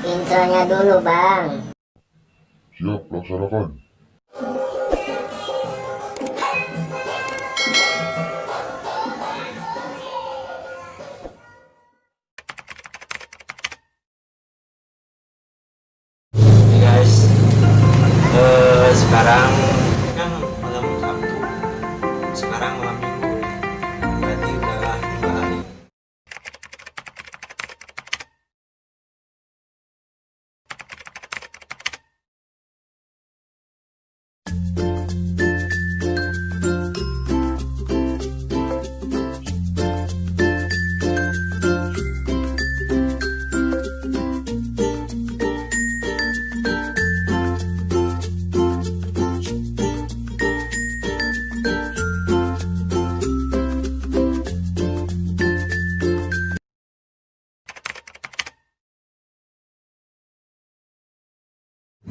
Intronya dulu, Bang. Siap, laksanakan. Hey guys, sekarang kan malam Sabtu, sekarang malam Minggu, berarti udah 2 hari.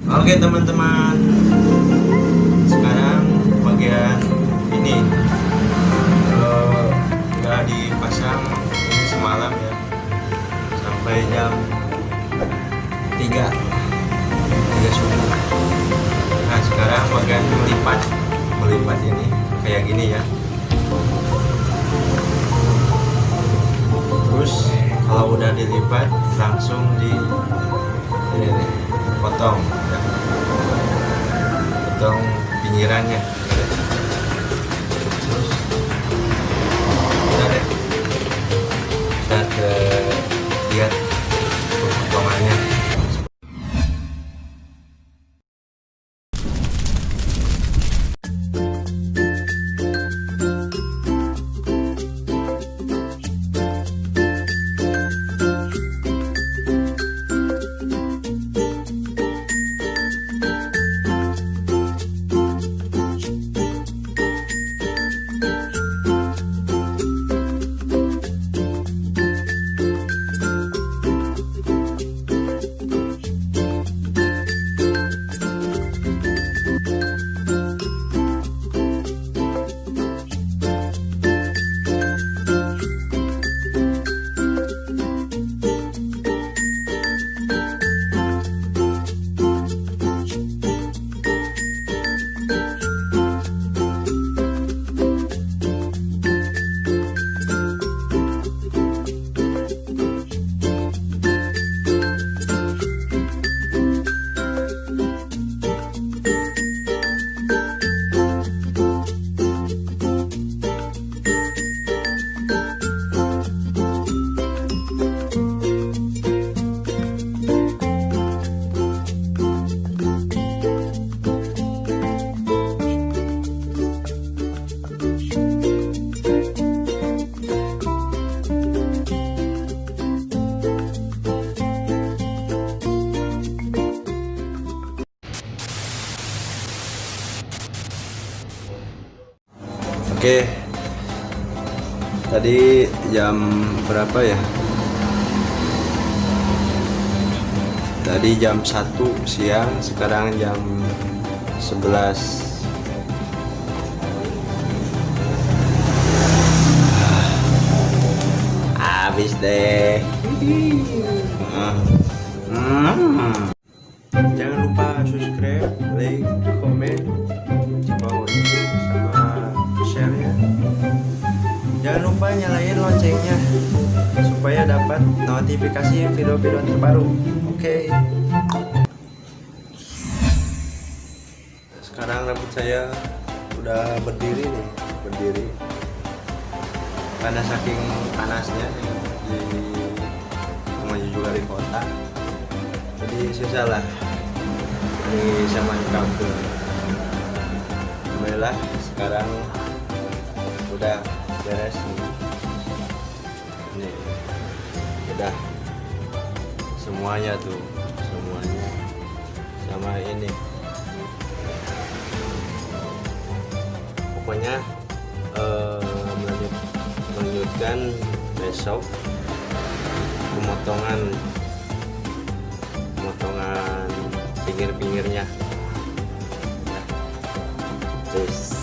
Oke teman-teman, sekarang bagian ini udah dipasang ini semalam ya, sampai jam 3 subuh. Nah sekarang bagian melipat ini kayak gini ya. Terus kalau udah dilipat langsung di ini nih, potong ya. Potong pinggirannya. Terus udah deh, kita lihat potongannya. Oke, tadi jam berapa ya? Tadi jam 1 siang, sekarang jam 11. Habis deh. Jangan lupa subscribe, like, komen di bawah ini sama share-nya. Jangan lupa nyalain loncengnya supaya dapat notifikasi video-video terbaru. Oke. Sekarang rambut saya udah berdiri nih, karena saking panasnya di namanya juga di kota, jadi susah lah ini sama kampung. Alhamdulillah sekarang udah beres nih, udah semuanya sama ini. Pokoknya melanjutkan besok pemotongan pinggir-pinggirnya. Terus